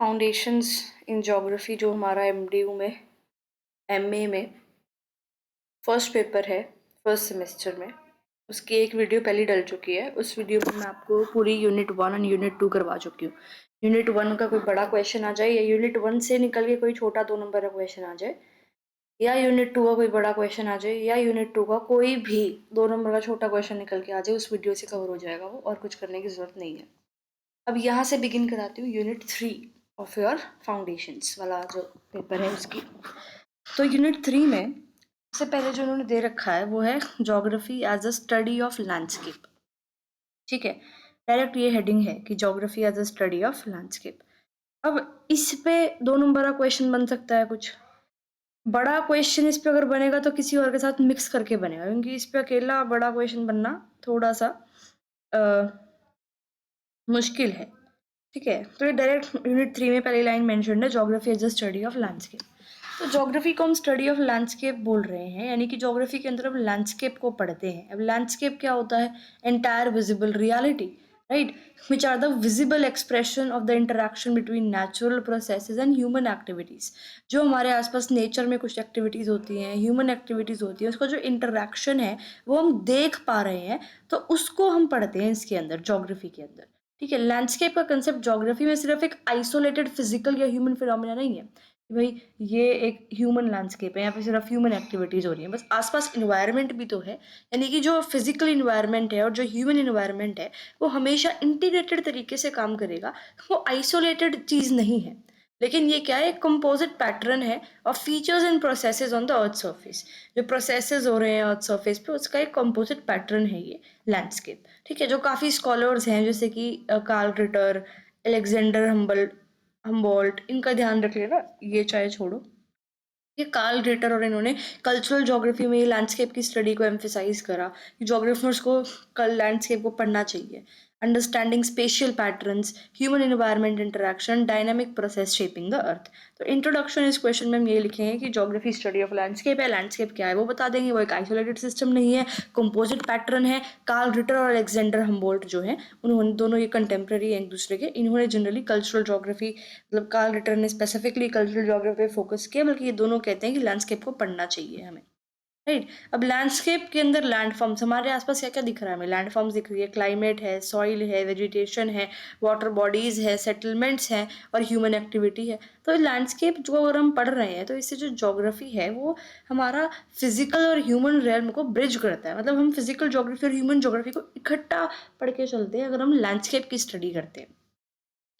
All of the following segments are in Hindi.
फाउंडेशंस इन ज्योग्राफी जो हमारा एमडीयू में एमए में फर्स्ट पेपर है फर्स्ट सेमेस्टर में, उसकी एक वीडियो पहले डल चुकी है। उस वीडियो में मैं आपको पूरी यूनिट 1 और यूनिट 2 करवा चुकी हूँ। यूनिट 1 का कोई बड़ा क्वेश्चन आ जाए या यूनिट 1 से निकल के कोई छोटा 2 नंबर का क्वेश्चन आ जाए, या यूनिट 2 का कोई बड़ा क्वेश्चन आ जाए, या यूनिट 2 का कोई भी 2 नंबर का छोटा क्वेश्चन निकल के आ जाए, उस वीडियो से कवर हो जाएगा वो, और कुछ करने की ज़रूरत नहीं है। अब यहाँ से बिगिन कराती हूँ यूनिट 3 ऑफ योर फाउंडेशंस वाला जो पेपर है उसकी। तो यूनिट 3 में सबसे पहले जो उन्होंने दे रखा है वो है geography as a study of landscape. ठीक है, डायरेक्ट ये हेडिंग है कि geography as a study of landscape. अब इस पे 2 नंबर का क्वेश्चन बन सकता है। कुछ बड़ा क्वेश्चन इस पे अगर बनेगा तो किसी और के साथ मिक्स करके बनेगा, क्योंकि इस पे अकेला बड़ा क्वेश्चन बनना थोड़ा सा मुश्किल है। ठीक है, तो ये डायरेक्ट यूनिट 3 में पहली लाइन मेंशन है, geography as a study of landscape. तो ज्योग्राफी को हम स्टडी ऑफ लैंडस्केप बोल रहे हैं, यानी कि ज्योग्राफी के अंदर हम लैंडस्केप को पढ़ते हैं। अब लैंडस्केप क्या होता है? Entire visible reality, right, which are the visible expression of the interaction between natural processes and human activities. जो हमारे आसपास नेचर में कुछ एक्टिविटीज होती हैं, ह्यूमन एक्टिविटीज होती हैं, उसका जो इंटरेक्शन है वो हम देख पा रहे हैं, तो उसको हम पढ़ते हैं इसके अंदर, ज्योग्राफी के अंदर। ठीक है, लैंडस्केप का कंसेप्ट ज्योग्राफी में सिर्फ एक आइसोलेटेड फिजिकल या ह्यूमन फिनोमिना नहीं है कि भाई ये एक ह्यूमन लैंडस्केप है, यहाँ पे सिर्फ ह्यूमन एक्टिविटीज हो रही है, बस आसपास इन्वायरमेंट भी तो है। यानी कि जो फिजिकल इन्वायरमेंट है और जो ह्यूमन इन्वायरमेंट है वो हमेशा इंटीग्रेटेड तरीके से काम करेगा, वो आइसोलेटेड चीज़ नहीं है। लेकिन ये क्या है? कंपोजिट पैटर्न है of features and processes on the earth surface. जो प्रोसेसेस हो रहे हैं अर्थ सरफेस पे, उसका एक कंपोजिट पैटर्न है ये लैंडस्केप। ठीक है, जो काफ़ी स्कॉलर्स हैं जैसे कि कार्ल रिटर, एलेक्जेंडर हम्बोल्ट, इनका ध्यान रख लेना, ये चाहे छोड़ो। ये कार्ल रिटर और इन्होंने कल्चरल ज्योग्राफी में लैंडस्केप की स्टडी को एम्फेसाइज करा कि ज्योग्राफर्स को कल लैंडस्केप को पढ़ना चाहिए। Understanding spatial patterns, human environment interaction, dynamic process shaping the earth. तो इंट्रोडक्शन इस क्वेश्चन में हम ये लिखेंगे कि ज्योग्राफी स्टडी ऑफ लैंडस्केप है। लैंडस्केप क्या है वो बता देंगे, वो एक आइसोलेटेड सिस्टम नहीं है, कंपोजिट पैटर्न है। कार्ल रिटर और अलेक्जेंडर हम्बोल्ट जो है, उन्होंने दोनों ये कंटेम्प्रेरी हैं एक दूसरे के। इन्होंने जनरली कल्चरल ज्योग्राफी, मतलब कार्ल रिटर ने स्पेसिफिकली कल्चरल ज्योग्राफी पे फोकस किया, बल्कि ये दोनों कहते हैं कि लैंडस्केप को पढ़ना चाहिए हमें, राइट। अब लैंडस्केप के अंदर लैंडफॉर्म्स, हमारे आसपास क्या क्या दिख रहा है हमें? लैंडफॉर्म्स दिख रही है, क्लाइमेट है, सॉइल है, वेजिटेशन है, वाटर बॉडीज है, सेटलमेंट्स हैं, और ह्यूमन एक्टिविटी है। तो लैंडस्केप जो अगर हम पढ़ रहे हैं तो इससे जो ज्योग्राफी है वो हमारा फिजिकल और ह्यूमन रियल्म को ब्रिज करता है। मतलब हम फिजिकल ज्योग्राफी और ह्यूमन ज्योग्राफी को इकट्ठा पढ़ के चलते हैं अगर हम लैंडस्केप की स्टडी करते हैं।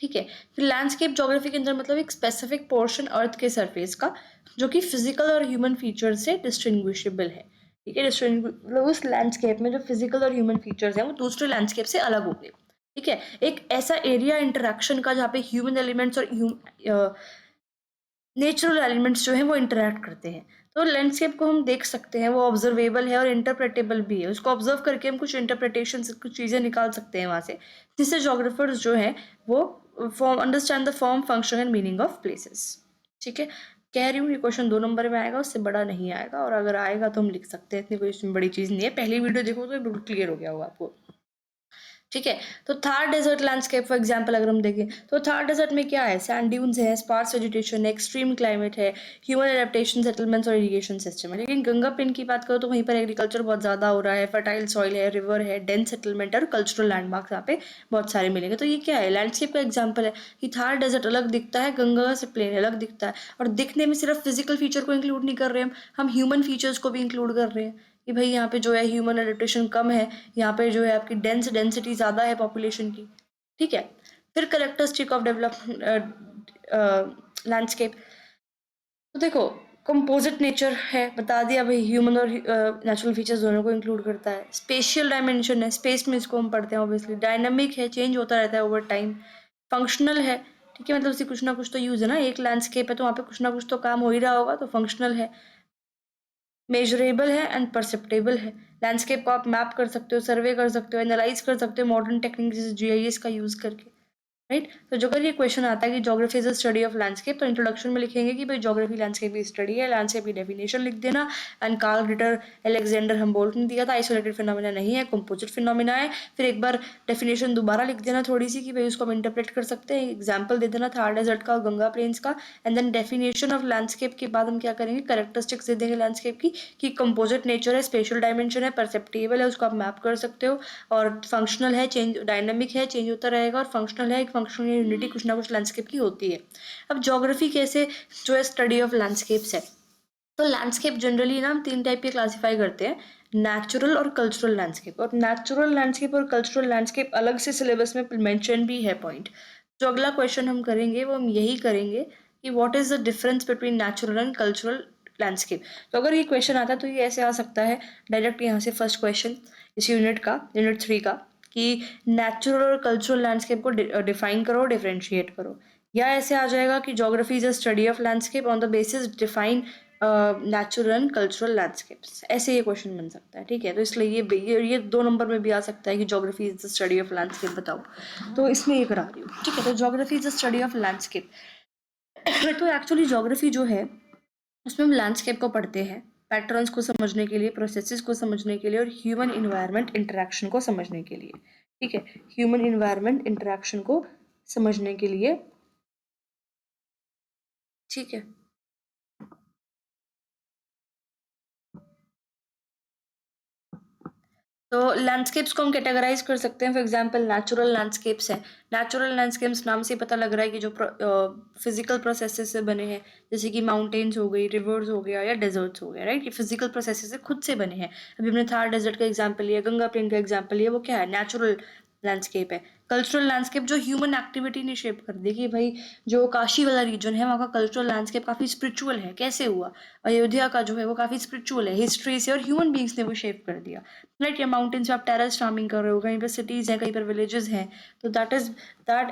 ठीक है, फिर लैंडस्केप ज्योग्राफी के अंदर मतलब एक स्पेसिफिक पोर्शन अर्थ के सरफेस का जो कि फिजिकल और ह्यूमन फीचर से डिस्टिंग्विशेबल है। ठीक है, मतलब उस लैंडस्केप में जो फिजिकल और ह्यूमन फीचर्स हैं वो दूसरे लैंडस्केप से अलग होंगे। ठीक है, एक ऐसा एरिया इंटरेक्शन का जहाँ पे ह्यूमन एलिमेंट्स और नेचुरल एलिमेंट्स जो हैं वो इंटरेक्ट करते हैं। तो लैंडस्केप को हम देख सकते हैं, वो ऑब्जर्वेबल है और इंटरप्रेटेबल भी है। उसको ऑब्जर्व करके हम कुछ इंटरप्रिटेशन, कुछ चीज़ें निकाल सकते हैं वहाँ से, जिससे जोग्राफर्स जो हैं वो understand the form, function and meaning of places. ठीक है, कह रही हूँ ये क्वेश्चन 2 नंबर में आएगा, उससे बड़ा नहीं आएगा, और अगर आएगा तो हम लिख सकते हैं, इतनी कोई इसमें बड़ी चीज़ नहीं है। पहली वीडियो देखो तो बिल्कुल क्लियर हो गया होगा आपको। ठीक है, तो Thar desert landscape for example अगर हम देखें तो थार डेजर्ट में क्या है? सैंड ड्यून्स है, स्पार्स वेजिटेशन है, एक्सट्रीम क्लाइमेट है, ह्यूमन एडेप्टेशन, सेटलमेंट्स और इरिगेशन सिस्टम है। लेकिन गंगा पिन की बात करो तो वहीं पर एग्रीकल्चर बहुत ज़्यादा हो रहा है, फर्टाइल सॉइल है, रिवर है, डेंस सेटलमेंट और कल्चरल लैंडमार्क्स यहाँ पे बहुत सारे मिलेंगे। तो ये क्या है? लैंडस्केप का एग्जाम्पल है कि थार डेजर्ट अलग दिखता है, गंगा से प्लेन अलग दिखता है, और दिखने में सिर्फ फिजिकल फीचर को इंक्लूड नहीं कर रहे हम ह्यूमन फीचर्स को भी इंक्लूड कर रहे हैं कि भाई यहाँ पे जो है ह्यूमन एडेप्टेशन कम है, यहाँ पे जो है आपकी डेंसिटी ज़्यादा है पॉपुलेशन की। ठीक है, फिर करेक्टरिस्टिक ऑफ डेवलप लैंडस्केप, तो देखो कंपोजिट नेचर है, बता दिया भाई, ह्यूमन और नेचुरल फीचर्स दोनों को इंक्लूड करता है। स्पेशियल डायमेंशन है, स्पेस में इसको हम पढ़ते हैं ऑब्वियसली। डायनामिक है, चेंज होता रहता है ओवर टाइम। फंक्शनल है, ठीक है, मतलब उससे कुछ ना कुछ तो यूज़ है ना, एक लैंडस्केप है तो वहाँ पे कुछ ना कुछ तो काम हो ही रहा होगा, तो फंक्शनल है। मेजरेबल है एंड परसेप्टेबल है। लैंडस्केप को आप मैप कर सकते हो, सर्वे कर सकते हो, एनालाइज कर सकते हो मॉडर्न टेक्निक जैसे जीआईएस का यूज़ करके। राइट। तो जो अगर ये क्वेश्चन आता है कि geography is a study of landscape, तो इंट्रोडक्शन में लिखेंगे कि भाई ज्योग्राफी लैंडस्केप की स्टडी है, लैंडस्केप की डेफिनेशन लिख देना। And Carl Ritter Alexander Humboldt ने दिया था, आइसोलेटेड फिनोमिना नहीं है, कंपोजिट फिनोमिना है। फिर एक बार डेफिनेशन दोबारा लिख देना थोड़ी सी कि भाई उसको हम इंटरप्रेट कर सकते हैं, एग्जाम्पल दे देना थार डेजर्ट का, गंगा प्लेन्स का। And then definition of landscape के बाद हम क्या करेंगे, कैरेक्टरिस्टिक्स दे देंगे लैंडस्केप की कि कंपोजिट नेचर है, स्पेशल डायमेंशन है, परसेप्टेबल है, उसको आप मैप कर सकते हो, और फंक्शनल है, चेंज डायनामिक है, चेंज होता रहेगा, और फंक्शनल है, एक फंक्शनल यूनिटी कुछ ना कुछ लैंडस्केप की होती है। अब ज्योग्राफी कैसे जो है स्टडी ऑफ लैंडस्केप्स है, तो लैंडस्केप जनरली ना हम 3 टाइप के क्लासीफाई करते हैं, नेचुरल और कल्चरल लैंडस्केप। और नेचुरल लैंडस्केप और कल्चरल लैंडस्केप अलग से सिलेबस में मेंशन भी है पॉइंट। जो अगला क्वेश्चन हम करेंगे वो हम यही करेंगे कि what is the difference between natural and cultural landscape. तो अगर ये क्वेश्चन आता है तो ये ऐसे आ सकता है डायरेक्ट यहाँ से फर्स्ट क्वेश्चन इस यूनिट का, यूनिट 3 का, कि नेचुरल और कल्चरल लैंडस्केप को डिफाइन करो, डिफरेंशिएट करो। या ऐसे आ जाएगा कि geography is a study of landscape on the basis define natural and cultural landscapes, ऐसे ये क्वेश्चन बन सकता है। ठीक है, तो इसलिए ये 2 नंबर में भी आ सकता है कि geography is the study of landscape बताओ, तो इसमें ये करा रही हूँ। ठीक है, तो geography is the study of landscape. तो एक्चुअली ज्योग्राफी जो है उसमें हम लैंडस्केप को पढ़ते हैं पैटर्न्स को समझने के लिए, प्रोसेसेस को समझने के लिए, और ह्यूमन इन्वायरमेंट इंटरेक्शन को समझने के लिए। ठीक है, ह्यूमन इन्वायरमेंट इंटरेक्शन को समझने के लिए। ठीक है, तो लैंडस्केप्स को हम कैटेगराइज कर सकते हैं। फॉर एग्जांपल नेचुरल लैंडस्केप्स है, नेचुरल लैंडस्केप्स नाम से पता लग रहा है कि जो फिजिकल प्रोसेसेस से बने हैं, जैसे कि माउंटेन्स हो गई, रिवर्स हो गया, या डेजर्ट्स हो गया, राइट। ये फिजिकल प्रोसेसेस से खुद से बने हैं। अभी हमने थार डेजर्ट का एग्जाम्पल लिया, गंगा प्लेन का एग्जाम्पल लिया, वो क्या है, नेचुरल लैंडस्केप है। कल्चरल लैंडस्केप जो ह्यूमन एक्टिविटी ने शेप कर दी, कि भाई जो काशी वाला रीजन है वहाँ का कल्चरल लैंडस्केप काफ़ी स्पिरिचुअल है, कैसे हुआ, अयोध्या का जो है वो काफ़ी स्पिरिचुअल है, हिस्ट्री से और ह्यूमन बींग्स ने वो शेप कर दिया, राइट। या माउंटेन्स पे आप टेरेस फार्मिंग कर रहे हो, कहीं पर सिटीज़ हैं, कहीं पर विलेजेस हैं, तो that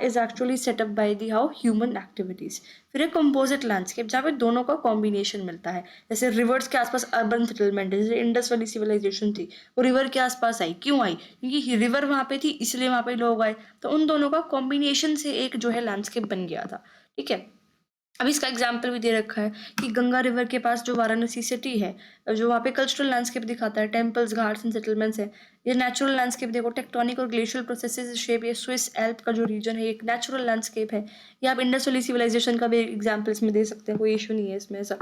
is actually setup by the how human activities. फिर एक कंपोजिट लैंडस्केप जहाँ पे दोनों का कॉम्बिनेशन मिलता है, जैसे रिवर्स के आसपास अर्बन सेटलमेंट है, जैसे इंडस वाली सिविलाइजेशन थी वो रिवर के आसपास आई, क्यों आई, क्योंकि रिवर वहाँ पे थी इसलिए वहाँ पे लोग आए, तो उन दोनों का कॉम्बिनेशन से एक जो है लैंडस्केप बन गया था। ठीक है, अब इसका एग्जाम्पल भी दे रखा है कि गंगा रिवर के पास जो वाराणसी सिटी है, जो वहाँ पे कल्चरल लैंडस्केप दिखाता है, टेम्पल्स, घाट्स एंड सेटलमेंट्स है। ये नेचुरल लैंडस्केप देखो, टेक्टोनिक और ग्लेशियल प्रोसेसेस शेप, ये स्विस एल्प का जो रीजन है एक नेचुरल लैंडस्केप है। या आप इंडस वैली सिविलाइजेशन का भी एग्जाम्पल इसमें दे सकते हैं, कोई इशू नहीं है इसमें ऐसा।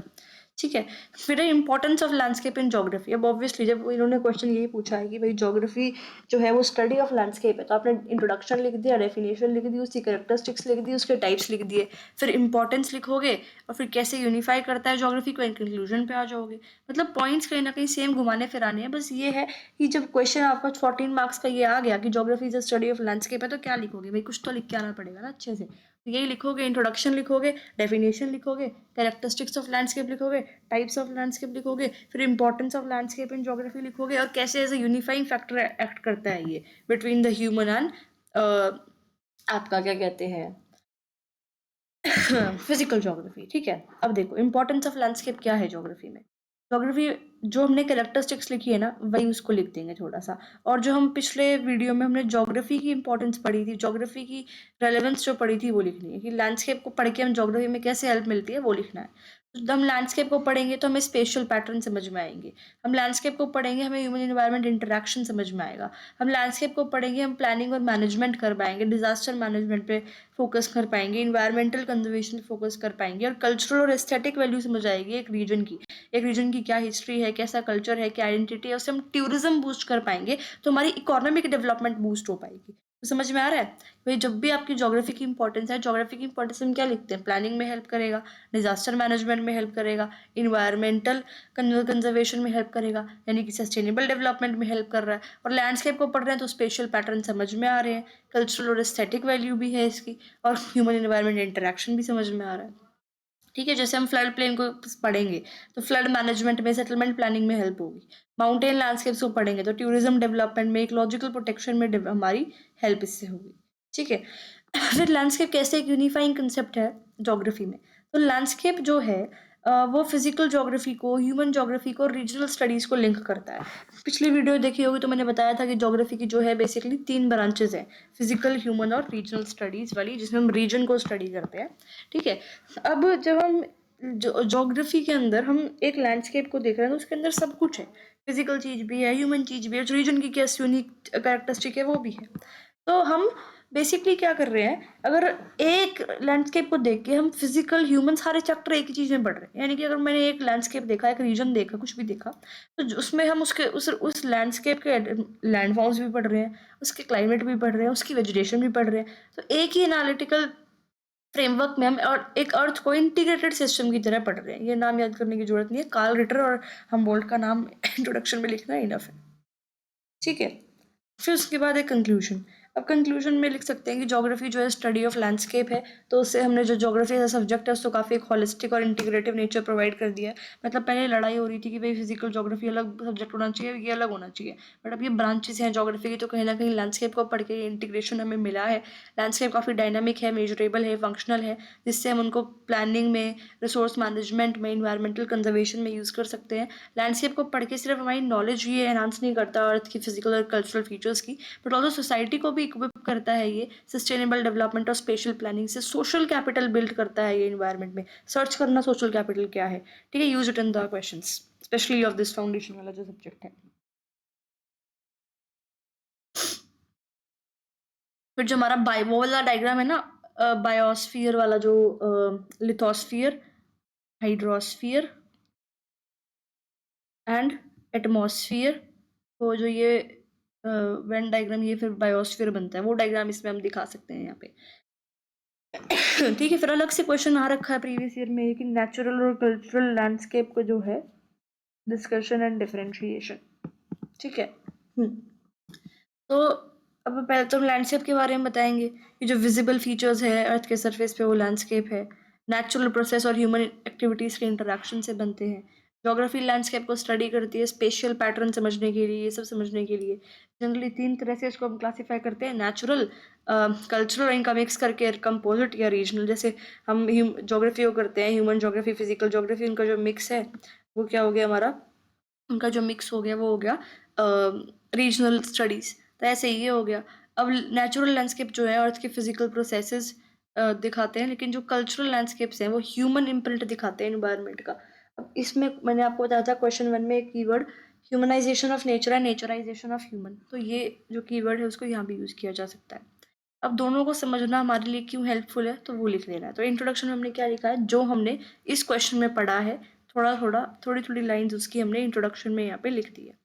ठीक है, फिर importance of landscape in geography. अब ऑब्वियसली जब इन्होंने क्वेश्चन यही पूछा है कि भाई ज्योग्राफी जो है वो स्टडी ऑफ लैंडस्केप है, तो आपने इंट्रोडक्शन लिख दिया, डेफिनेशन लिख दी, उसकी कैरेक्टरिस्टिक्स लिख दी, उसके टाइप्स लिख दिए, फिर इंपॉर्टेंस लिखोगे, और फिर कैसे यूनिफाई करता है ज्योग्राफी को, कंक्लूजन पे आ जाओगे। मतलब पॉइंट्स कहीं ना कहीं सेम घुमाने फिराने हैं, बस ये है कि जब क्वेश्चन आपका 14 मार्क्स का ये आ गया कि geography is a study of landscape है, तो क्या लिखोगे भाई, कुछ तो लिख के आना पड़ेगा ना अच्छे से। तो यही लिखोगे, इंट्रोडक्शन लिखोगे, डेफिनेशन लिखोगे, कैरेक्टरिस्टिक्स ऑफ लैंडस्केप लिखोगे, टाइप्स ऑफ लैंडस्केप लिखोगे, फिर importance of landscape in geography लिखोगे, और कैसे as a unifying factor act करता है ये बिटवीन द ह्यूमन एंड आपका क्या कहते हैं फिजिकल ज्योग्राफी। ठीक है, अब देखो इंपॉर्टेंस ऑफ लैंडस्केप क्या है ज्योग्राफी में। ज्योग्राफी जो हमने कैरेक्टरिस्टिक्स लिखी है ना वही उसको लिख देंगे थोड़ा सा, और जो हम पिछले वीडियो में हमने ज्योग्राफी की इंपॉर्टेंस पढ़ी थी, ज्योग्राफी की रेलेवेंस जो पढ़ी थी वो लिखनी है, कि लैंडस्केप को पढ़ के हम ज्योग्राफी में कैसे हेल्प मिलती है वो लिखना है। तो हम लैंडस्केप को पढ़ेंगे तो हमें स्पेशल पैटर्न समझ में आएंगे, हम लैंडस्केप को पढ़ेंगे हमें ह्यूमन एनवायरनमेंट इंटरेक्शन समझ में आएगा, हम लैंडस्केप को पढ़ेंगे हम प्लानिंग और मैनेजमेंट कर पाएंगे, डिजास्टर मैनेजमेंट पे फोकस कर पाएंगे, इन्वायरमेंटल कंजर्वेशन फोकस कर पाएंगे, और कल्चरल और एस्थेटिक वैल्यू समझ आएगी एक रीजन की, एक रीजन की क्या हिस्ट्री है, कैसा कल्चर है, क्या आइडेंटिटी है, उससे हम टूरिज्म बूस्ट कर पाएंगे, तो हमारी इकोनॉमिक डेवलपमेंट बूस्ट हो पाएगी। तो समझ में आ रहा है भाई, जब भी आपकी ज्योग्राफी की इंपॉर्टेंस है, ज्योग्राफी की इंपॉर्टेंस हम क्या लिखते हैं, प्लानिंग में हेल्प करेगा, डिजास्टर मैनेजमेंट में हेल्प करेगा, इन्वायरमेंटल कंजर्वेशन में हेल्प करेगा, यानी कि सस्टेनेबल डेवलपमेंट में हेल्प कर रहा है, और लैंडस्केप को पढ़ रहे हैं तो स्पेशल पैटर्न समझ में आ रहे हैं, कल्चरल और एस्थेटिक वैल्यू भी है इसकी, और ह्यूमन एनवायरनमेंट इंटरेक्शन भी समझ में आ रहा है। ठीक है, जैसे हम फ्लड प्लेन को पढ़ेंगे तो फ्लड मैनेजमेंट में, सेटलमेंट प्लानिंग में हेल्प होगी, माउंटेन लैंडस्केप्स को पढ़ेंगे तो टूरिज्म डेवलपमेंट में, इकोलॉजिकल प्रोटेक्शन में हमारी हेल्प इससे होगी। ठीक है, फिर लैंडस्केप कैसे एक यूनिफाइंग कंसेप्ट है ज्योग्राफी में। तो लैंडस्केप जो है वो फिजिकल ज्योग्राफी को, ह्यूमन ज्योग्राफी को, रीजनल स्टडीज़ को लिंक करता है। पिछली वीडियो देखी होगी तो मैंने बताया था कि ज्योग्राफी की जो है बेसिकली 3 ब्रांचेस हैं, फिजिकल, ह्यूमन और रीजनल स्टडीज़ वाली, जिसमें हम रीजन को स्टडी करते हैं। ठीक है, अब जब हम ज्योग्राफी के अंदर हम एक लैंडस्केप को देख रहे हैं तो उसके अंदर सब कुछ है, फिजिकल चीज़ भी है, ह्यूमन चीज़ भी है, रीजन की क्या यूनिक कैरेक्टरिस्टिक है वो भी है। तो हम बेसिकली क्या कर रहे हैं, अगर एक लैंडस्केप को देख के हम फिजिकल ह्यूमन सारे चैप्टर एक ही चीज़ में पढ़ रहे हैं, यानी कि अगर मैंने एक लैंडस्केप देखा, एक रीजन देखा, कुछ भी देखा, तो उसमें हम उसके उस लैंडस्केप के लैंडफॉर्म्स भी पढ़ रहे हैं, उसके क्लाइमेट भी पढ़ रहे हैं, उसकी वेजिटेशन भी पढ़ रहे हैं। तो एक ही एनालिटिकल फ्रेमवर्क में हम और एक अर्थ को इंटीग्रेटेड सिस्टम की तरह पढ़ रहे हैं। ये नाम याद करने की जरूरत नहीं है, कार्ल रिटर और हमबोल्ट का नाम इंट्रोडक्शन में लिखना इनफ है। ठीक है, फिर उसके बाद एक कंक्लूजन। अब कंक्लूजन में लिख सकते हैं कि ज्योग्राफी जो है स्टडी ऑफ लैंडस्केप है, तो उससे हमने जो ज्योग्राफी एज सब्जेक्ट है उसको काफ़ी एक होलिस्टिक और इंटीग्रेटिव नेचर प्रोवाइड कर दिया है। मतलब पहले लड़ाई हो रही थी कि भाई फिजिकल ज्योग्राफी अलग सब्जेक्ट होना चाहिए, ये अलग होना चाहिए, बट अब ये ब्रांचेस हैं ज्योग्राफी की, तो कहीं ना कहीं लैंडस्केप को पढ़ के इंटीग्रेशन हमें मिला है। लैंडस्केप काफ़ी डायनामिक है, मेजरेबल है, फंक्शनल है, जिससे हम उनको प्लानिंग में, रिसोर्स मैनेजमेंट में, इन्वायरमेंटल कंजर्वेशन में यूज़ कर सकते हैं। लैंडस्केप को पढ़ के सिर्फ हमारी नॉलेज ये एनहांस नहीं करता अर्थ की फिजिकल और कल्चरल फीचर्स की, बट ऑल्सो सोसाइटी को भी इक्विप करता है ये सस्टेनेबल डेवलपमेंट और स्पेशल प्लानिंग से। सोशल कैपिटल बिल्ड करता है ये इन्वायरमेंट में। सर्च करना सोशल कैपिटल क्या है, ठीक है, use it in the questions, specially of this foundation वाला जो सब्जेक्ट है। फिर जो हमारा वो वाला डायग्राम है ना, बायोस्फीयर वाला, जो लिथोस्फीयर, हाइड्रोस्फीयर एंड एटमॉस्फियर, तो जो ये वेन डायग्राम, ये फिर बायोस्फीयर बनता है, वो डायग्राम इसमें हम दिखा सकते हैं यहाँ पे। ठीक है, फिर अलग से क्वेश्चन आ रखा है प्रीवियस ईयर में कि नेचुरल और कल्चरल लैंडस्केप को जो है डिस्कशन एंड डिफरेंशिएशन। ठीक है, तो अब पहले तो हम लैंडस्केप के बारे में बताएंगे कि जो विजिबल फीचर्स है अर्थ के सरफेस पे वो लैंडस्केप है, नेचुरल प्रोसेस और ह्यूमन एक्टिविटीज़ के इंटरेक्शन से बनते हैं। ज्योग्राफी लैंडस्केप को स्टडी करती है स्पेशियल पैटर्न समझने के लिए, ये सब समझने के लिए। जनरली 3 तरह से इसको हम क्लासीफाई करते हैं, नेचुरल, कल्चरल, इनका मिक्स करके कंपोजिट या रीजनल। जैसे हम ज्योग्राफी को करते हैं ह्यूमन ज्योग्राफी, फिजिकल ज्योग्राफी, उनका जो मिक्स है वो क्या हो गया हमारा, उनका जो मिक्स हो गया वो हो गया रीजनल स्टडीज़। तो ऐसे ये हो गया। अब नेचुरल लैंडस्केप जो है अर्थ के फिजिकल प्रोसेसेस दिखाते हैं, लेकिन जो कल्चरल लैंडस्केप्स हैं वो ह्यूमन इम्प्रिंट दिखाते हैं इन्वायरमेंट का। अब इसमें मैंने आपको बताया था क्वेश्चन 1 में एक कीवर्ड ह्यूमनाइजेशन ऑफ नेचर है, नेचराइजेशन ऑफ ह्यूमन, तो ये जो कीवर्ड है उसको यहाँ भी यूज़ किया जा सकता है। अब दोनों को समझना हमारे लिए क्यों हेल्पफुल है तो वो लिख लेना है। तो इंट्रोडक्शन में हमने क्या लिखा है, जो हमने इस क्वेश्चन में पढ़ा है, थोड़ी थोड़ी लाइंस उसकी हमने इंट्रोडक्शन में यहाँ पे लिख दी है।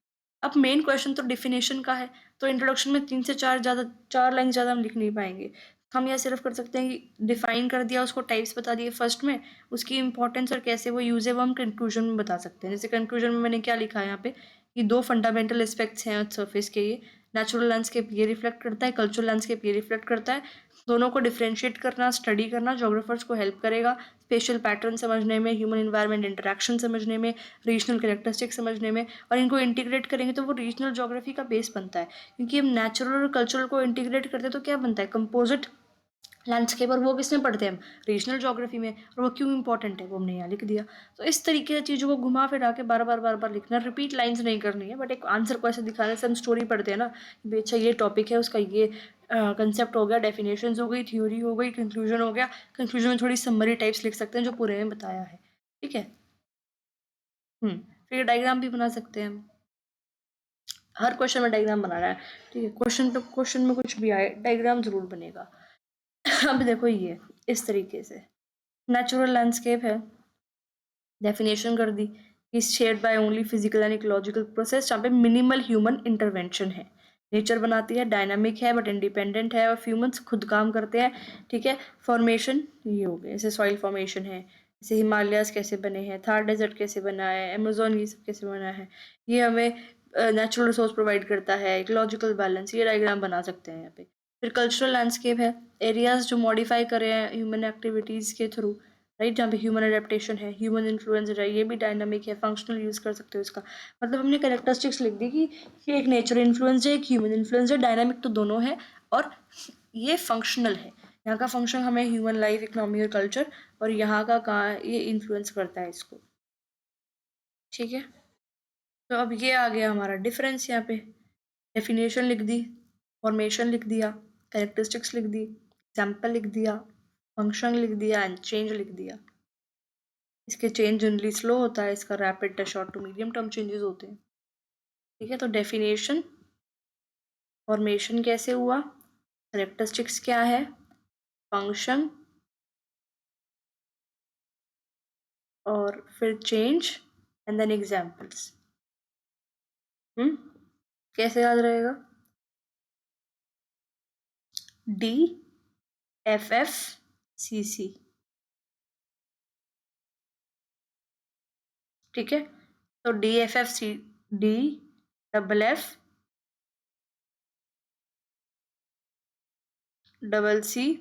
अब मेन क्वेश्चन तो डिफिनेशन का है, तो इंट्रोडक्शन में 3 से 4 लाइन ज़्यादा हम लिख नहीं पाएंगे। हम यह सिर्फ कर सकते हैं कि डिफाइन कर दिया, उसको टाइप्स बता दिए फर्स्ट में, उसकी इंपॉर्टेंस और कैसे वो यूज है वो हम कंक्लूजन में बता सकते हैं। जैसे कंक्लूजन में मैंने क्या लिखा है यहाँ पे कि 2 फंडामेंटल एस्पेक्ट्स हैं अर्थ सरफेस के, ये नेचुरल लैंडस्केप ये रिफ्लेक्ट करता है, कल्चरल लैंडस्केप ये रिफ्लेक्ट करता है। दोनों को डिफ्रेंशिएट करना, स्टडी करना जोग्राफर्स को हेल्प करेगा स्पेशल पैटर्न समझने में, ह्यूमन इन्वायरमेंट इंटरेक्शन समझने में, रीजनल कैरेक्टरिस्टिक समझने में, और इनको इंटीग्रेट करेंगे तो वो रीजनल ज्योग्राफी का बेस बनता है। क्योंकि हम नेचुरल और कल्चरल को इंटीग्रेट करते हैं तो क्या बनता है, कंपोजिट लैंडस्केप, और वो किसमें पढ़ते हैं हम, रीजनल ज्योग्राफी में, और वो क्यों इंपॉर्टेंट है वो हमने यहाँ लिख दिया। तो इस तरीके से चीज़ों को घुमा फिरा के बार बार लिखना, रिपीट लाइंस नहीं करनी है, बट एक आंसर को ऐसे दिखाने से हम स्टोरी पढ़ते हैं ना कि अच्छा ये टॉपिक है, उसका ये कंसेप्ट हो गया, डेफिनेशंस हो गई, थ्योरी हो गई, कंक्लूजन हो गया। कंक्लूजन में थोड़ी समरी टाइप्स लिख सकते हैं जो पूरे में बताया है। ठीक है, फिर डायग्राम भी बना सकते हैं हम, हर क्वेश्चन में डायग्राम बनाना है। ठीक है, क्वेश्चन में कुछ भी आए डायग्राम जरूर बनेगा। अब देखो ये इस तरीके से नेचुरल लैंडस्केप है, डेफिनेशन कर दी, is shared by only physical and ecological process, जहाँ पे मिनिमल ह्यूमन इंटरवेंशन है। नेचर बनाती है, डायनामिक है बट इंडिपेंडेंट है, और ह्यूमंस खुद काम करते हैं। ठीक है, फॉर्मेशन ये हो गए, जैसे सॉइल फॉर्मेशन है, जैसे हिमालयाज कैसे बने हैं, थार डेजर्ट कैसे बना है, अमेजोन ये सब कैसे बना है, ये हमें नेचुरल रिसोर्स प्रोवाइड करता है, इकोलॉजिकल बैलेंस, ये डायग्राम बना सकते हैं यहाँ पे। फिर कल्चरल लैंडस्केप है, एरियाज जो मॉडिफाई करे हैं ह्यूमन एक्टिविटीज़ के थ्रू, राइट, जहाँ पे ह्यूमन अडेप्टेशन है, ह्यूमन इन्फ्लुएंस है, ये भी डायनामिक है, फंक्शनल यूज़ कर सकते हो इसका। मतलब हमने कैरेक्टरिस्टिक्स लिख दी कि ये एक नेचर इन्फ्लुएंस है, एक ह्यूमन इन्फ्लुएंस है, डायनामिक तो दोनों है, और ये फंक्शनल है, यहाँ का फंक्शन हमें ह्यूमन लाइफ, इकोनॉमी और कल्चर, और यहाँ का कहाँ ये इन्फ्लुएंस करता है इसको। ठीक है, तो अब ये आ गया हमारा डिफरेंस। यहाँ पे डेफिनेशन लिख दी, फॉर्मेशन लिख दिया, कैरेक्टरिस्टिक्स लिख दी, एग्जाम्पल लिख दिया, फंक्शन लिख दिया एंड चेंज लिख दिया। इसके चेंज जनरली स्लो होता है, इसका rapid short to medium term changes होते हैं। ठीक है, तो डेफिनेशन, फॉर्मेशन कैसे हुआ, कैरेक्टरिस्टिक्स क्या है, फंक्शन, और फिर चेंज एंड देन एग्जाम्पल्स। कैसे याद रहेगा? DFFCC। ठीक है, तो DFFC, D double F double C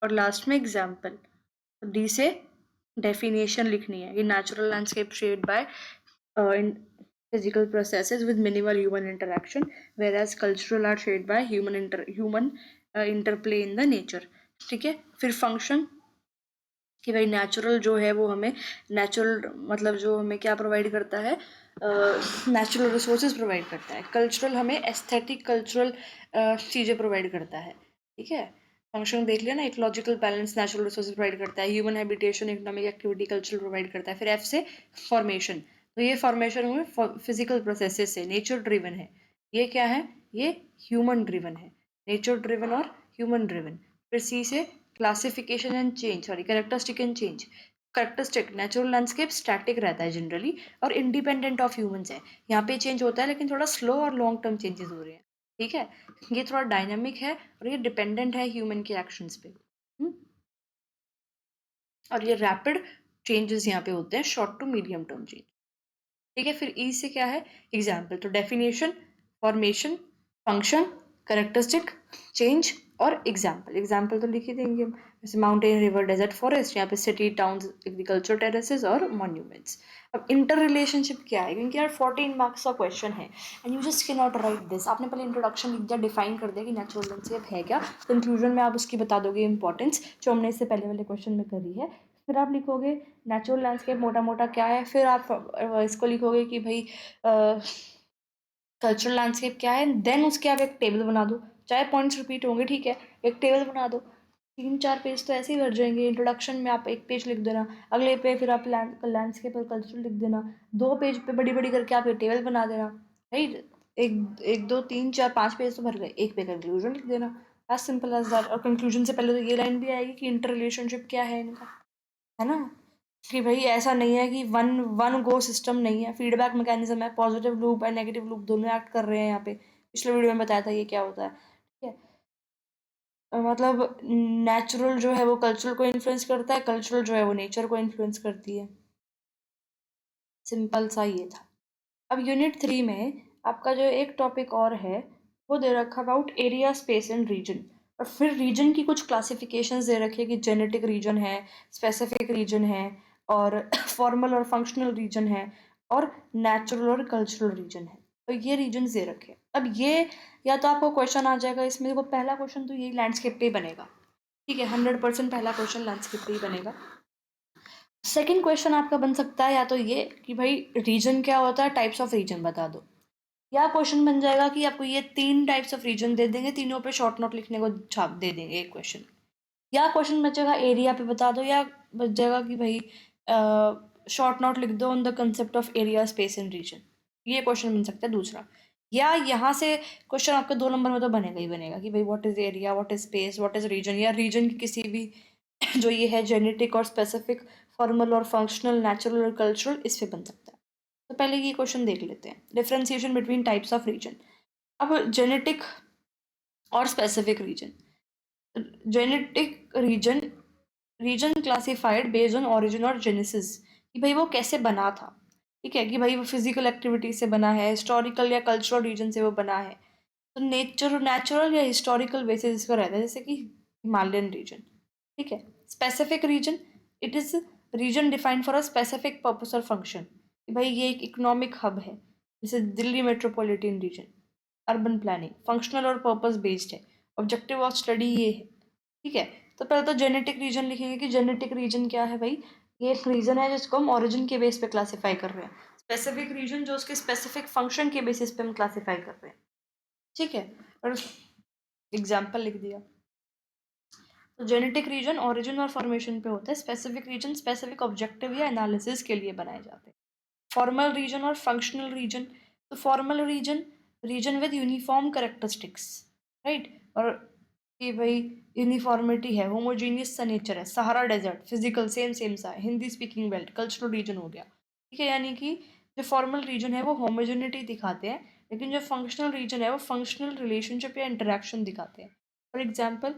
और लास्ट में एग्जाम्पल। तो D से डेफिनेशन लिखनी है, ये natural landscape shaped by physical processes with minimal human interaction, whereas cultural are shaped by human interplay in the nature। ठीक है, फिर फंक्शन कि भाई नेचुरल जो है वो हमें नेचुरल मतलब जो हमें क्या प्रोवाइड करता है, नेचुरल रिसोर्सेज प्रोवाइड करता है। कल्चरल हमें एस्थेटिक कल्चरल चीज़ें प्रोवाइड करता है। ठीक है, फंक्शन देख लिया ना, ecological balance natural resources provide करता है, human habitation economic activity cultural provide करता है। फिर एफ से फॉर्मेशन, तो ये फॉर्मेशन हुए फिजिकल प्रोसेसेस से, नेचर ड्रिवन है। ये क्या है? ये ह्यूमन ड्रिवन है, नेचर ड्रिवन और ह्यूमन ड्रिवन। फिर सी से classification and change, sorry characteristic and change. Characteristic, natural landscape static रहता है जनरली और इंडिपेंडेंट ऑफ ह्यूमंस है। यहाँ पे चेंज होता है लेकिन थोड़ा स्लो और लॉन्ग टर्म चेंजेस हो रहे हैं। ठीक है, ये थोड़ा डायनामिक है और ये डिपेंडेंट है ह्यूमन के एक्शंस पे। और ये रैपिड चेंजेस यहाँ पे होते हैं, short to medium term change. ठीक है, फिर ई से क्या है? एग्जाम्पल। तो definition, formation, function, characteristic, change और एग्जाम्पल। एग्जाम्पल तो लिख ही देंगे हम, जैसे माउंटेन, रिवर, डेजर्ट, फॉरेस्ट, यहाँ पे सिटी, टाउन्स, एग्रीकल्चर, टेरेसेस और मॉन्यूमेंट्स। अब इंटर रिलेशनशिप क्या है, क्योंकि यार 14 मार्क्स का क्वेश्चन है and you just can not right this. आपने पहले इंट्रोडक्शन लिख दिया, डिफाइन कर दिया कि नेचुरल लैंडस्केप है क्या, कंक्लूजन में आप उसकी बता दोगे इंपॉर्टेंस जो हमने इससे पहले वाले क्वेश्चन में करी है। फिर आप लिखोगे नेचुरल लैंडस्केप मोटा मोटा क्या है, फिर आप इसको लिखोगे कि भाई कल्चरल लैंडस्केप क्या है, देन उसके आप एक टेबल बना दो, चाहे पॉइंट्स रिपीट होंगे, ठीक है, एक टेबल बना दो। 3-4 पेज तो ऐसे ही भर जाएंगे। इंट्रोडक्शन में आप एक पेज लिख देना, अगले पे फिर आप लैंडस्केप और कल्चरल लिख देना, 2 पेज पे बड़ी बड़ी करके आप एक टेबल बना देना, राइट। एक एक 2 3 4 5 पेज तो भर गए, एक पे कंक्लूजन लिख देना, एज सिंपल एज दैट। और कंक्लूजन से पहले तो ये लाइन भी आएगी कि इंटर रिलेशनशिप क्या है इनका, है ना, कि भाई ऐसा नहीं है कि वन वन गो सिस्टम नहीं है, फीडबैक मैकेनिज्म है, positive loop and negative loop दोनों एक्ट कर रहे हैं यहाँ पे। पिछले वीडियो में बताया था ये क्या होता है। ठीक है, मतलब नेचुरल जो है वो कल्चरल को इन्फ्लुएंस करता है, कल्चरल जो है वो नेचर को इन्फ्लुएंस करती है। सिंपल सा ये था। अब यूनिट 3 में आपका जो एक टॉपिक और है वो दे रखा about area, space and region. और फिर रीजन की कुछ क्लासिफिकेशंस दे रखी है कि जेनेटिक रीजन है, स्पेसिफिक रीजन है, और फॉर्मल और फंक्शनल रीजन है, और नेचुरल और कल्चरल रीजन है। तो ये रीजन दे रखे हैं। अब ये या तो आपको क्वेश्चन आ जाएगा इसमें, देखो पहला क्वेश्चन तो यही लैंडस्केप पे ही बनेगा। ठीक है, 100% पहला क्वेश्चन लैंडस्केप पे ही बनेगा। सेकंड क्वेश्चन आपका बन सकता है या तो ये कि भाई रीजन क्या होता है, टाइप्स ऑफ रीजन बता दो, या क्वेश्चन बन जाएगा कि आपको ये 3 टाइप्स ऑफ रीजन दे देंगे, तीनों पे शॉर्ट नोट लिखने को छाप दे देंगे एक क्वेश्चन। या क्वेश्चन बचेगा एरिया पे बता दो, या बच जाएगा कि भाई शॉर्ट नोट लिख दो on the concept of area, space and region. ये क्वेश्चन बन सकता है दूसरा। या यहाँ से क्वेश्चन आपका 2 नंबर में तो बनेगा ही बनेगा कि भाई what is area, what is space, what is region, या रीजन की किसी भी जो ये है जेनेटिक और स्पेसिफिक, फॉर्मल और फंक्शनल, नेचुरल और कल्चरल, इस पे बन सकता है। तो पहले ये क्वेश्चन देख लेते हैं, differentiation between types of region. अब जेनेटिक और specific region. Genetic region, region classified based on origin और जेनेसिस, कि भाई वो कैसे बना था। ठीक है, कि भाई वो फिजिकल एक्टिविटी से बना है, हिस्टोरिकल या कल्चरल रीजन से वो बना है। तो नेचुरल या हिस्टोरिकल बेसिस इसका रहता है, जैसे कि हिमालयन रीजन। ठीक है, specific region, it is region defined for a specific purpose और फंक्शन, कि भाई ये एक इकोनॉमिक हब है, जैसे Delhi metropolitan region, urban planning, functional और पर्पस बेस्ड है, ऑब्जेक्टिव ऑफ स्टडी ये है। ठीक है, तो पहले तो जेनेटिक रीजन लिखेंगे कि जेनेटिक रीजन क्या है भाई, ये एक रीजन है जिसको हम ओरिजिन के बेस पे क्लासीफाई कर रहे हैं। स्पेसिफिक रीजन जो उसके स्पेसिफिक फंक्शन के बेसिस पे हम क्लासीफाई कर रहे हैं, ठीक है। और एग्जाम्पल लिख दिया। तो जेनेटिक रीजन ओरिजिन और फॉर्मेशन पे होता है, स्पेसिफिक रीजन स्पेसिफिक ऑब्जेक्टिव या एनालिसिस के लिए बनाए जाते हैं। फॉर्मल रीजन और फंक्शनल रीजन, तो formal region region with uniform characteristics, right, और कि भाई यूनिफॉर्मिटी है, होमोजीनियस सा नेचर है, Sahara desert, physical same same सा है, Hindi speaking belt, cultural region हो गया, ठीक है। यानी कि जो फॉर्मल रीजन है वो होमोजेनिटी दिखाते हैं, लेकिन जो फंक्शनल रीजन है वो फंक्शनल रिलेशनशिप या इंटरेक्शन दिखाते हैं। For example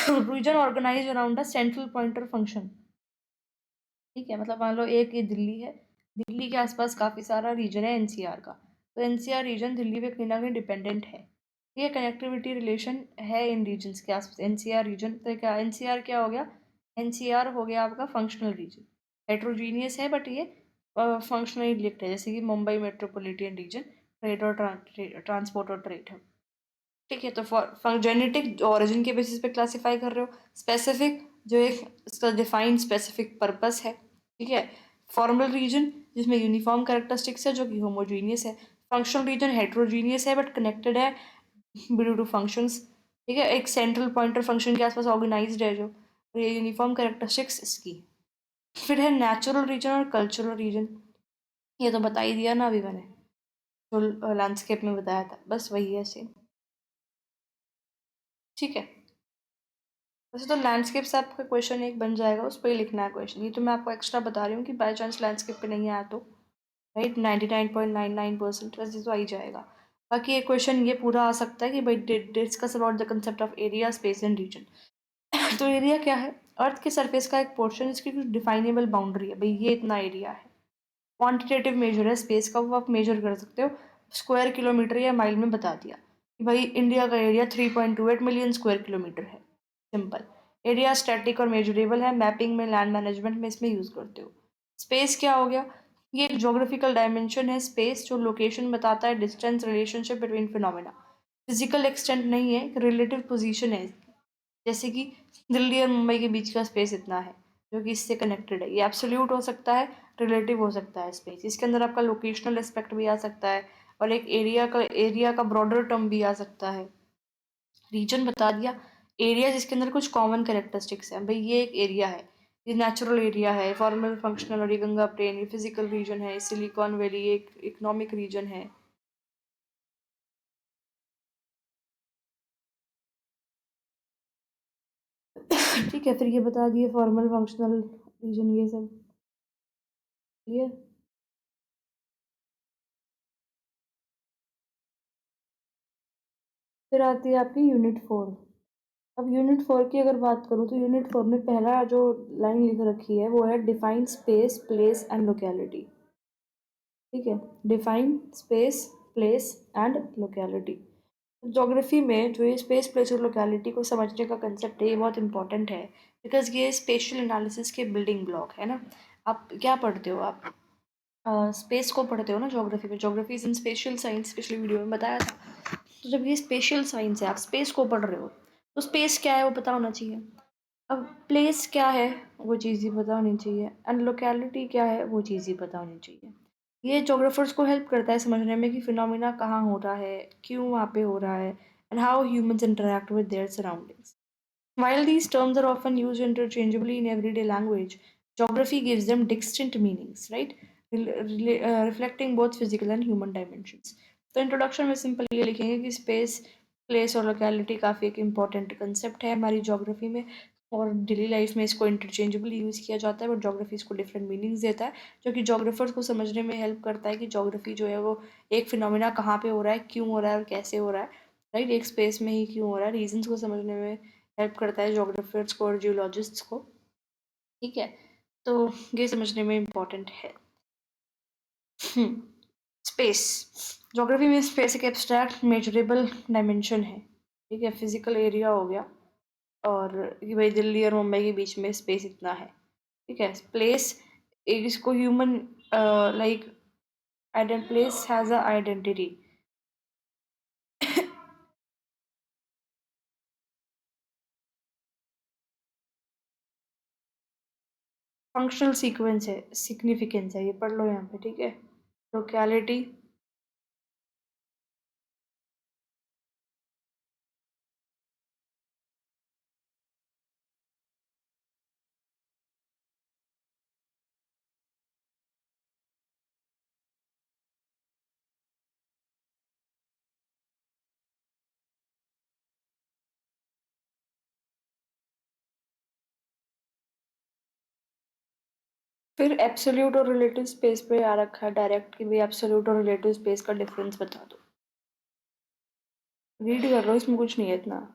region organise around a central pointer function, ठीक है। मतलब मान लो एक ये दिल्ली है, दिल्ली के आसपास काफ़ी सारा रीजन है एनसीआर का, तो एनसीआर रीजन दिल्ली पे कहीं ना कहीं डिपेंडेंट है, ये कनेक्टिविटी रिलेशन है इन रीजन्स के आसपास। एनसीआर रीजन तो क्या, एनसीआर क्या हो गया, एनसीआर हो गया आपका फंक्शनल रीजन, हेट्रोजीनियस है बट ये फंक्शनली लिंक्ड है, जैसे कि मुंबई मेट्रोपॉलिटन रीजन ट्रेड और ट्रांसपोर्ट और ट्रेड है, ठीक है। तो फॉर जेनेटिक ओरिजिन के बेसिस पे क्लासीफाई कर रहे हो, स्पेसिफिक जो एक इसका डिफाइंड स्पेसिफिक पर्पस है, ठीक है। फॉर्मल रीजन जिसमें यूनिफॉर्म कैरेक्टरिस्टिक्स है जो कि होमोजीनियस है, फंक्शनल रीजन हेट्रोजीनियस है बट कनेक्टेड है ड्यू टू फंक्शंस, ठीक है। एक सेंट्रल पॉइंटर फंक्शन के आसपास ऑर्गेनाइज्ड है जो, ये यूनिफॉर्म कैरेक्टरिस्टिक्स इसकी। फिर है नेचुरल रीजन और कल्चरल रीजन, ये तो बता ही दिया ना अभी मैंने, जो लैंडस्केप में बताया था, बस वही है सेम, ठीक है। वैसे तो लैंडस्केप से आपका क्वेश्चन एक बन जाएगा, उस पर ही लिखना है क्वेश्चन, ये तो मैं आपको एक्स्ट्रा बता रही हूँ कि बाई चांस लैंडस्केप पे नहीं आया तो, राइट, 99.99% वैसे तो आ ही जाएगा। बाकी एक क्वेश्चन ये पूरा आ सकता है कि भाई discuss about the concept of area space and region. तो एरिया क्या है, अर्थ के सरफेस का एक पोर्शन, इसकी कुछ डिफाइनेबल बाउंड्री है, भाई ये इतना एरिया है। क्वांटिटेटिव मेजर है स्पेस का, वो आप मेजर कर सकते हो, स्क्वायर किलोमीटर या माइल में बता दिया कि भाई इंडिया का एरिया 3.28 मिलियन स्क्वायर किलोमीटर है, सिंपल। एरिया स्टैटिक और मेजरेबल है, मैपिंग में लैंड मैनेजमेंट में इसमें यूज़ करते हो। स्पेस क्या हो गया, ये एक जोग्राफिकल डायमेंशन है स्पेस, जो लोकेशन बताता है, distance relationship between phenomena, physical extent नहीं है, एक रिलेटिव पोजीशन है इसकी। जैसे कि दिल्ली और मुंबई के बीच का स्पेस इतना है, जो कि इससे कनेक्टेड है। ये एब्सोल्यूट हो सकता है, रिलेटिव हो सकता है स्पेस, इसके अंदर आपका लोकेशनल एस्पेक्ट भी आ सकता है, और एक एरिया का ब्रॉडर टर्म भी आ सकता है। रीजन बता दिया, एरिया जिसके अंदर कुछ कॉमन कैरेक्टरिस्टिक्स हैं, भाई ये एक एरिया है, ये नेचुरल एरिया है, फॉर्मल फंक्शनल, और ये गंगा प्लेन, ये फिजिकल रीजन है, सिलिकॉन वैली ये इकोनॉमिक रीजन है। ठीक है, फिर ये बता दिए फॉर्मल फंक्शनल रीजन ये सब, क्लियर। फिर आती है आपकी यूनिट 4। अब यूनिट 4 की अगर बात करूँ तो यूनिट 4 में पहला जो लाइन लिख रखी है वो है define space place and locality, ठीक है। Define space place and locality, geography में जो ये स्पेस प्लेस और लोकेलिटी को समझने का कंसेप्ट है, ये बहुत इंपॉर्टेंट है, बिकॉज ये स्पेशल एनालिसिस के बिल्डिंग ब्लॉक है ना। आप क्या पढ़ते हो, आप स्पेस को पढ़ते हो ना ज्योग्राफी में, geography is in special science, पिछली वीडियो में बताया था। तो जब ये स्पेशल साइंस है, आप स्पेस को पढ़ रहे हो, तो स्पेस क्या है वो पता होना चाहिए। अब प्लेस क्या है वो चीज़ ही पता होनी चाहिए, एंड लोकेलिटी क्या है वो चीज़ ही पता होनी चाहिए। ये जोग्राफर्स को हेल्प करता है समझने में कि फिनोमिना कहाँ हो रहा है, क्यों वहाँ पे हो रहा है, and how humans interact with their surroundings. While these terms are often used interchangeably in everyday language, geography gives them distinct meanings, right? Reflecting both physical and human dimensions. तो इंट्रोडक्शन में सिंपल ये लिखेंगे कि स्पेस प्लेस और लोकेलिटी काफ़ी एक इम्पॉर्टेंट कंसेप्ट है हमारी जोग्राफी में, और डेली लाइफ में इसको इंटरचेंजेबली यूज़ किया जाता है, बट जोग्राफी इसको डिफरेंट मीनिंग्स देता है, जो कि जोग्राफर्स को समझने में हेल्प करता है कि जोग्राफी जो है वो एक फिनोमिना कहाँ पे हो रहा है, क्यों हो रहा है और कैसे हो रहा है, राइट, एक स्पेस में ही क्यों हो रहा है, रीजन्स को समझने में हेल्प करता है जोग्राफर्स को और जियोलॉजिस्ट्स को, ठीक है। तो ये समझने में इम्पॉर्टेंट है। स्पेस, ज्योग्राफी में स्पेस एक एब्स्ट्रैक्ट मेजरेबल डायमेंशन है, ठीक है, फिजिकल एरिया हो गया, और कि भाई दिल्ली और मुंबई के बीच में स्पेस इतना है, ठीक है। प्लेस, इसको human like place has a identity, functional sequence है, सिग्निफिकेंस है, ये पढ़ लो यहाँ पे, ठीक है। लोकेलिटी, फिर एब्सोल्यूट और रिलेटिव स्पेस पे आ रखा है डायरेक्ट कि भाई एब्सोल्यूट और रिलेटिव स्पेस का डिफरेंस बता दो। रीड कर लो, इसमें कुछ नहीं है इतना।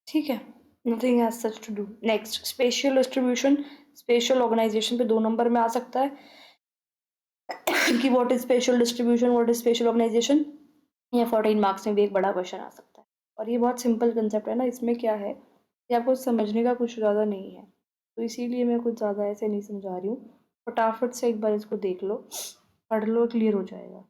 ठीक है, nothing as such to do. Next, spatial distribution, spatial organisation पे 2 नंबर में आ सकता है कि what is spatial distribution, what is spatial organisation. या 14 मार्क्स में भी एक बड़ा क्वेश्चन आ सकता है। और ये बहुत सिंपल कंसेप्ट है ना, इसमें क्या है कि आपको समझने का कुछ ज़्यादा नहीं है, तो इसीलिए मैं कुछ ज़्यादा ऐसे नहीं समझा रही हूँ। फटाफट से एक बार इसको देख लो, पढ़ लो, क्लियर हो जाएगा।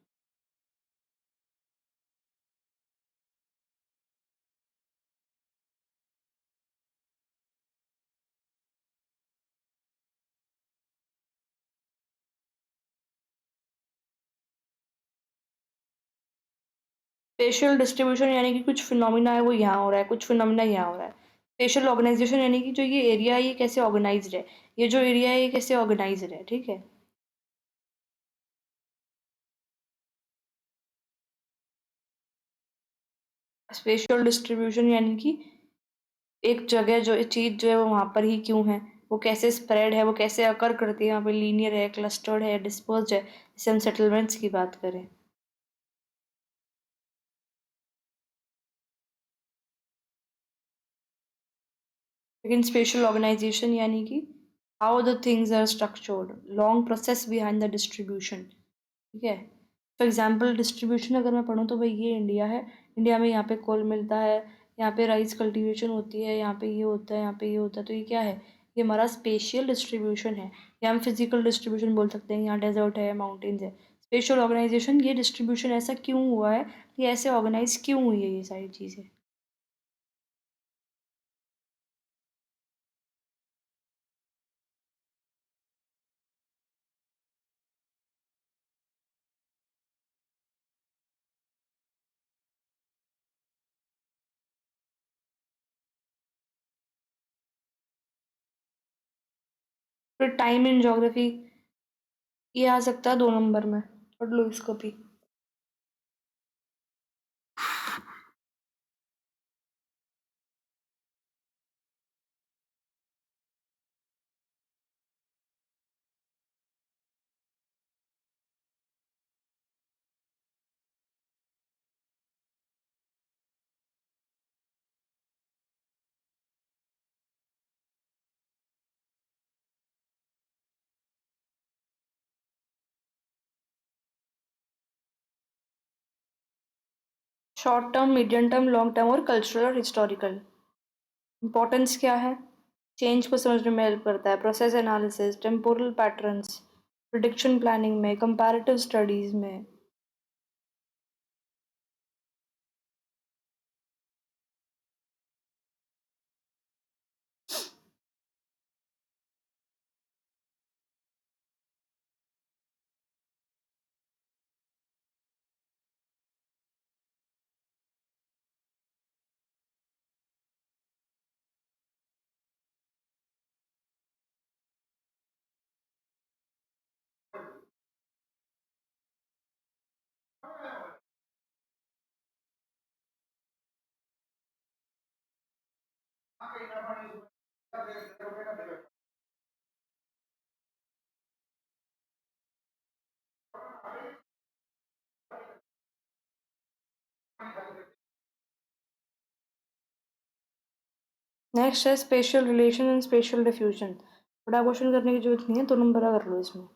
स्पेशल डिस्ट्रीब्यूशन यानी कि कुछ फिनोमिना है वो यहाँ हो रहा है, कुछ फिनोमिना यहाँ हो रहा है। स्पेशल ऑर्गेनाइजेशन यानी कि जो ये एरिया है ये कैसे ऑर्गेनाइज्ड है, ये जो एरिया है ये कैसे ऑर्गेनाइज्ड है, ठीक है। स्पेशल डिस्ट्रीब्यूशन यानी कि एक जगह जो चीज़ जो है वो वहाँ पर ही क्यों है, वो कैसे स्प्रेड है, वो कैसे अकर करती है, वहाँ पे लीनियर है, क्लस्टर्ड है, डिस्पर्स्ड है, जैसे हम सेटलमेंट्स की बात करें। लेकिन स्पेशल ऑर्गेनाइजेशन यानी कि how the things are structured, long process behind the distribution, ठीक है। फॉर एग्जाम्पल डिस्ट्रीब्यूशन अगर मैं पढ़ूँ तो भाई ये इंडिया है, इंडिया में यहाँ पे कोल मिलता है, यहाँ पे राइस कल्टीवेशन होती है, यहाँ पे ये होता है, यहाँ पे ये होता है, तो ये क्या है, ये हमारा स्पेशियल डिस्ट्रीब्यूशन है। या हम फिजिकल डिस्ट्रीब्यूशन बोल सकते हैं, यहाँ डेजर्ट है, माउंटेन्स है। स्पेशल ऑर्गेनाइजेशन, ये डिस्ट्रीब्यूशन ऐसा क्यों हुआ है, ये ऐसे ऑर्गेनाइज क्यों हुई है ये सारी चीज़ें। फिर टाइम इन ज्योग्राफी, ये आ सकता है 2 नंबर में, पढ़ लो इसको भी। Short term, medium term, long term और कल्चरल और हिस्टोरिकल। इंपॉर्टेंस क्या है, चेंज को समझने में हेल्प करता है, process analysis, temporal patterns, prediction planning में, कंपैरेटिव स्टडीज में। नेक्स्ट है special relation and special diffusion. बड़ा क्वेश्चन करने की जरूरत नहीं है, 2 नंबर कर लो इसमें।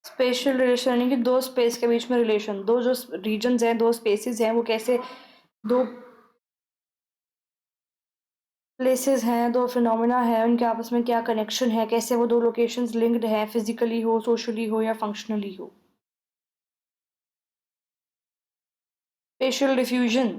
स्पेशल रिलेशन यानी कि दो स्पेस के बीच में रिलेशन, दो जो रीजन्स हैं, दो स्पेसेस हैं, वो कैसे, दो प्लेसेस हैं, दो फिनोमेना है, उनके आपस में क्या कनेक्शन है, कैसे वो दो लोकेशंस लिंक्ड हैं, फिजिकली हो, सोशली हो या फंक्शनली हो। स्पेशल डिफ्यूजन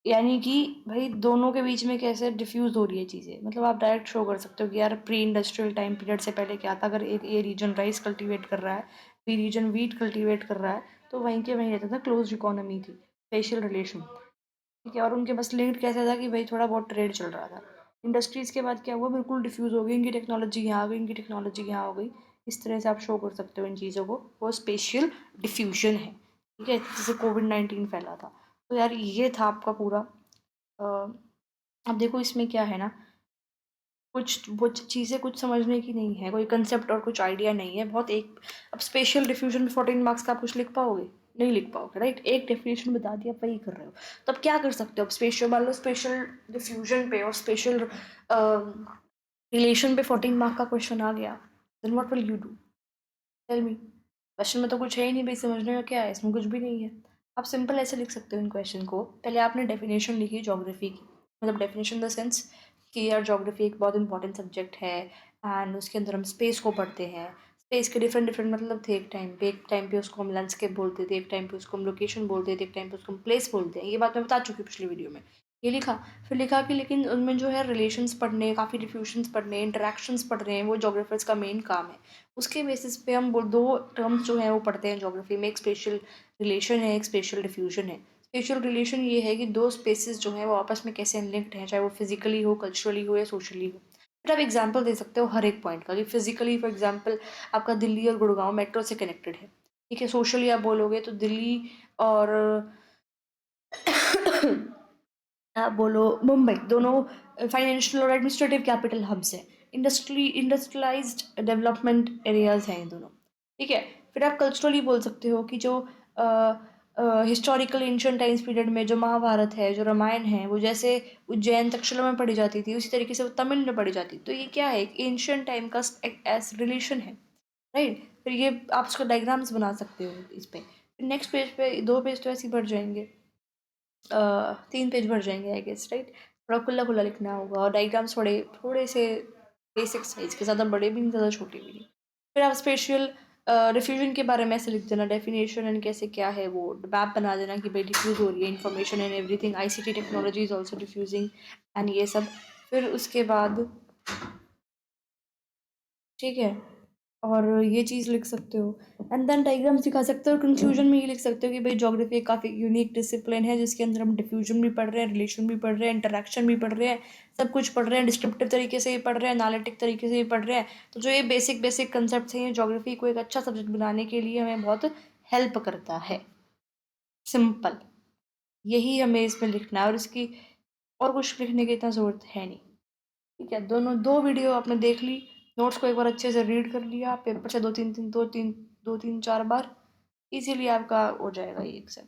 यानी कि भाई दोनों के बीच में कैसे डिफ्यूज हो रही है चीज़ें, मतलब आप डायरेक्ट शो कर सकते हो कि यार प्री इंडस्ट्रियल टाइम पीरियड से पहले क्या था। अगर एक ए रीजन राइस कल्टीवेट कर रहा है, बी रीजन वीट कल्टीवेट कर रहा है, तो वहीं के वहीं रहता था, क्लोज इकोनॉमी थी, स्पेशल रिलेशन। ठीक है, और उनके बस लिंक्ड कैसा था कि भाई थोड़ा बहुत ट्रेड चल रहा था। इंडस्ट्रीज़ के बाद क्या हुआ, बिल्कुल डिफ्यूज़ हो गई, इनकी टेक्नोलॉजी यहाँ आ गई, इनकी टेक्नोलॉजी यहाँ हो गई। इस तरह से आप शो कर सकते हो इन चीज़ों को, वो स्पेशियल डिफ्यूजन है। ठीक है, जैसे कोविड-19 फैला था। तो यार ये था आपका पूरा। अ, अब देखो इसमें क्या है ना, कुछ वो चीज़ें कुछ समझने की नहीं है, कोई कंसेप्ट और कुछ आइडिया नहीं है बहुत एक। अब स्पेशल डिफ्यूजन में 14 मार्क्स का आप कुछ लिख पाओगे? नहीं लिख पाओगे, राइट। एक डेफिनेशन बता दिया, वही कर रहे हो। तो अब क्या कर सकते हो? अब स्पेशल मान लो, स्पेशल डिफ्यूजन पे और स्पेशल रिलेशन पे 14 मार्क का क्वेश्चन आ गया, then what will you do? Tell me. Question में तो कुछ है ही नहीं भाई, समझने का क्या है, इसमें कुछ भी नहीं है। आप सिंपल ऐसे लिख सकते हो इन क्वेश्चन को। पहले आपने डेफिनेशन लिखी ज्योग्राफी की, मतलब डेफिनेशन द सेंस कि यार ज्योग्राफी एक बहुत इंपॉर्टेंट सब्जेक्ट है, एंड उसके अंदर हम स्पेस को पढ़ते हैं। स्पेस के डिफरेंट डिफरेंट मतलब थे। एक टाइम पे उसको हम लैंडस्केप बोलते थे, एक टाइम पे उसको हम लोकेशन बोलते थे, एक टाइम पे उसको हम प्लेस बोलते हैं। ये बात मैं बता चुकी हूँ पिछली वीडियो में। ये लिखा। फिर लिखा कि लेकिन उनमें जो है रिलेशंस पढ़ने, काफ़ी डिफ्यूजन्स पढ़ने, इंटरेक्शंस पढ़ रहे हैं, वो जोग्राफर्स का मेन काम है। उसके बेसिस पे हम दो टर्म्स जो हैं वो पढ़ते हैं ज्योग्राफी में, एक स्पेशल रिलेशन है, एक स्पेशल डिफ्यूजन है। स्पेशल रिलेशन ये है कि दो स्पेसेस जो हैं वो आपस में कैसे लिंक्ड हैं, चाहे वो फिजिकली हो, कल्चरली हो या सोशली हो। फिर आप एग्जाम्पल दे सकते हो हर एक पॉइंट का कि फिजिकली फॉर एग्जाम्पल आपका दिल्ली और गुड़गांव मेट्रो से कनेक्टेड है। ठीक है, सोशली आप बोलोगे तो दिल्ली और आप बोलो मुंबई, दोनों फाइनेंशियल और एडमिनिस्ट्रेटिव कैपिटल हब्स हैं। इंडस्ट्रियलाइज्ड डेवलपमेंट एरियाज हैं ये दोनों। ठीक है। फिर आप कल्चरली बोल सकते हो कि जो हिस्टोरिकल एंशियंट टाइम्स पीरियड में जो महाभारत है, जो रामायण है, वो जैसे उज्जैन तक्षशिला में पढ़ी जाती थी, उसी तरीके से वो तमिल में पढ़ी जाती थी। तो ये क्या है, एक एंशियंट टाइम का एस रिलेशन है, राइट। फिर ये आप उसको डायग्राम्स बना सकते हो इस पे। फिर नेक्स्ट पेज पे 2 पेज तो ऐसे ही भर जाएंगे, 3 पेज भर जाएंगे आई गेस, राइट। थोड़ा खुला खुला लिखना होगा, और डायग्राम्स थोड़े थोड़े से बेसिक साइज के, ज़्यादा बड़े भी नहीं, ज़्यादा छोटे भी नहीं। फिर आप स्पेशल डिफ्यूजन के बारे में ऐसे लिख देना, डेफिनेशन एंड कैसे क्या है, वो मैप बना देना कि भाई डिफ्यूज़ हो रही है information and everything, ICT technology is also diffusing, and ये सब। फिर उसके बाद ठीक है, और ये चीज़ लिख सकते हो, एंड देन डायग्राम्स दिखा सकते हो, और कंक्लूजन में ये लिख सकते हो कि भाई ज्योग्राफी एक काफ़ी यूनिक डिसिप्लिन है, जिसके अंदर हम डिफ्यूजन भी पढ़ रहे हैं, रिलेशन भी पढ़ रहे हैं, इंटरेक्शन भी पढ़ रहे हैं, सब कुछ पढ़ रहे हैं, डिस्क्रिप्टिव तरीके से भी पढ़ रहे हैं, एनालिटिक तरीके से भी पढ़ रहे हैं। तो जो ये बेसिक बेसिक कंसेप्ट हैं, ये ज्योग्राफी को एक अच्छा सब्जेक्ट बनाने के लिए हमें बहुत हेल्प करता है। सिंपल, यही हमें इसमें लिखना है, और इसकी और कुछ लिखने की इतना ज़रूरत है नहीं। ठीक है, दोनों 2 वीडियो आपने देख ली, नोट्स को एक बार अच्छे से रीड कर लिया, पेपर से 2-3 4 बार, इजीली आपका हो जाएगा ये एग्जाम।